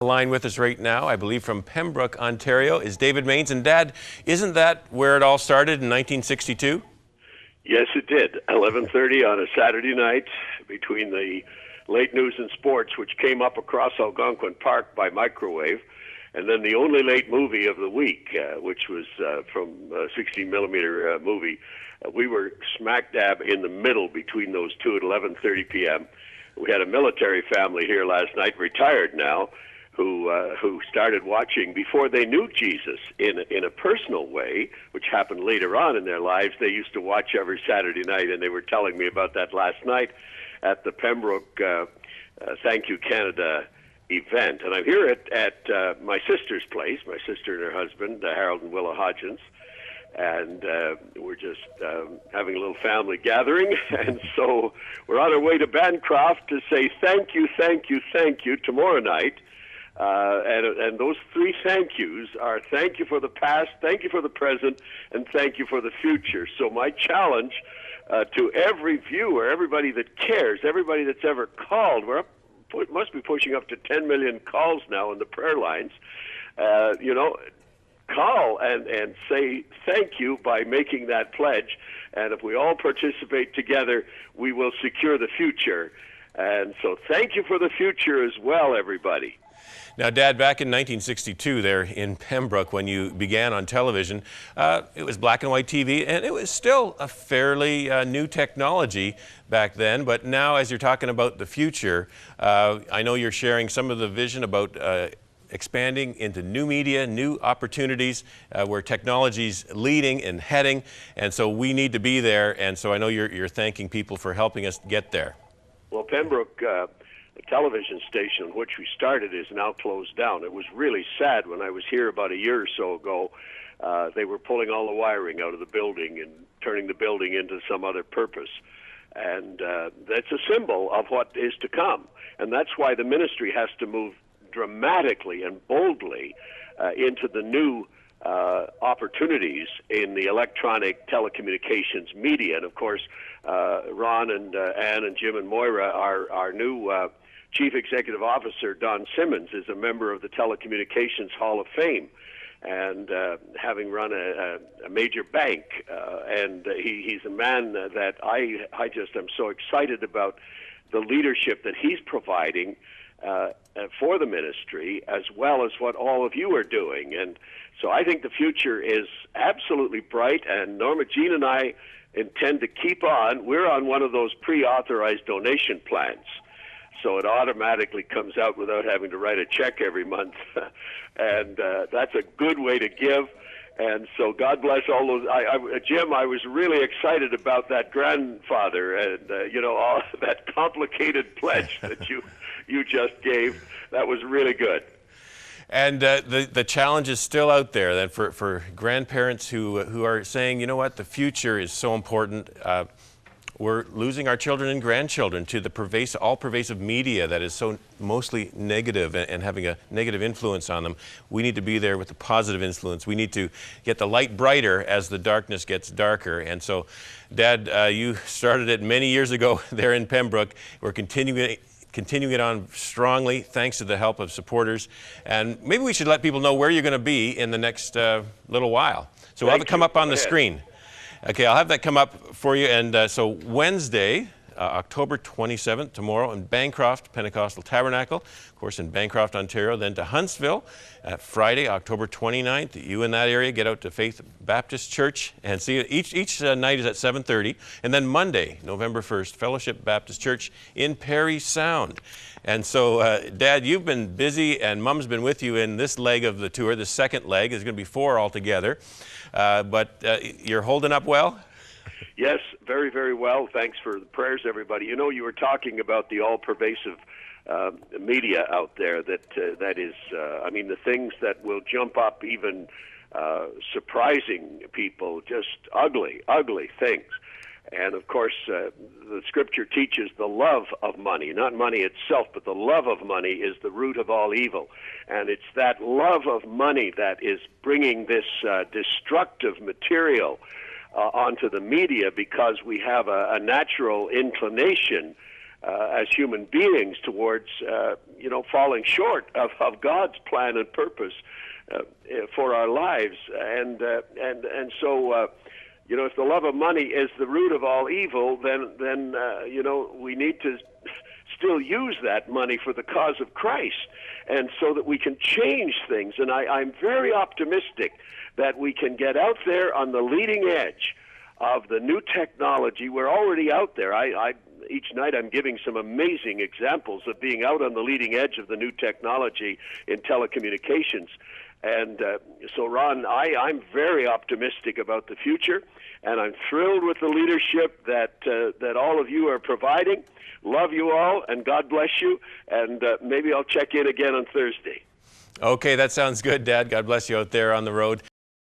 Line with us right now, I believe from Pembroke, Ontario, is David Mainse. And Dad, isn't that where it all started in 1962? Yes, it did. 11:30 on a Saturday night between the late news and sports, which came up across Algonquin Park by microwave, and then the only late movie of the week, which was from a 16-millimeter movie. We were smack dab in the middle between those two at 11:30 p.m. We had a military family here last night, retired now, who started watching before they knew Jesus in a personal way, which happened later on in their lives. They used to watch every Saturday night, and they were telling me about that last night at the Pembroke Thank You Canada event. And I'm here at my sister's place, my sister and her husband, Harold and Willa Hodgins, and we're just having a little family gathering. And so we're on our way to Bancroft to say thank you, thank you, thank you tomorrow night. And those three thank yous are thank you for the past, thank you for the present, and thank you for the future. So my challenge to every viewer, everybody that cares, everybody that's ever called, must be pushing up to 10 million calls now in the prayer lines, call and say thank you by making that pledge. And if we all participate together, we will secure the future. And so thank you for the future as well, everybody. Now, Dad, back in 1962 there in Pembroke, when you began on television, it was black and white TV, and it was still a fairly new technology back then. But now, as you're talking about the future, I know you're sharing some of the vision about expanding into new media, new opportunities, where technology's leading and heading, and so we need to be there. And so I know you're thanking people for helping us get there. Well, Pembroke, the television station in which we started, is now closed down. It was really sad when I was here about a year or so ago. They were pulling all the wiring out of the building and turning the building into some other purpose. And that's a symbol of what is to come. And that's why the ministry has to move dramatically and boldly into the new opportunities in the electronic telecommunications media. And of course, Ron and Ann and Jim and Moira, our new Chief Executive Officer, Don Simmons, is a member of the Telecommunications Hall of Fame, and having run a major bank, and he's a man that I just am so excited about the leadership that he's providing for the ministry, as well as what all of you are doing. And so I think the future is absolutely bright, and Norma Jean and I intend to keep on. We're on one of those pre-authorized donation plans, so it automatically comes out without having to write a check every month. And that's a good way to give. And so God bless all those. Jim, I was really excited about that grandfather and, all that complicated pledge that you just gave. That was really good. And the challenge is still out there then for grandparents who are saying, you know what, the future is so important. We're losing our children and grandchildren to the all-pervasive media that is so mostly negative and having a negative influence on them. We need to be there with the positive influence. We need to get the light brighter as the darkness gets darker. And so, Dad, you started it many years ago there in Pembroke. We're continuing it on strongly, thanks to the help of supporters. And maybe we should let people know where you're going to be in the next little while. So we'll have it come up on the screen. Okay, I'll have that come up for you. And so Wednesday, October 27th, tomorrow, in Bancroft Pentecostal Tabernacle, of course, in Bancroft, Ontario. Then to Huntsville, Friday, October 29th. You in that area, get out to Faith Baptist Church and see it. Each night is at 7:30. And then Monday, November 1st, Fellowship Baptist Church in Parry Sound. And so, Dad, you've been busy, and Mom's been with you in this leg of the tour. The second leg is going to be 4 altogether. But you're holding up well? Yes, very, very well. Thanks for the prayers, everybody. You were talking about the all-pervasive media out there that is, the things that will jump up, even surprising people, just ugly, ugly things. And of course, the scripture teaches the love of money, not money itself, but the love of money is the root of all evil. And it's that love of money that is bringing this destructive material onto the media, because we have a natural inclination as human beings towards falling short of God's plan and purpose for our lives, and so if the love of money is the root of all evil, then we need to still use that money for the cause of Christ, and so that we can change things. And I'm very optimistic that we can get out there on the leading edge of the new technology. We're already out there. Each night I'm giving some amazing examples of being out on the leading edge of the new technology in telecommunications. And so, Ron, I'm very optimistic about the future, and I'm thrilled with the leadership that all of you are providing. Love you all, and God bless you, and maybe I'll check in again on Thursday. Okay, that sounds good, Dad. God bless you out there on the road.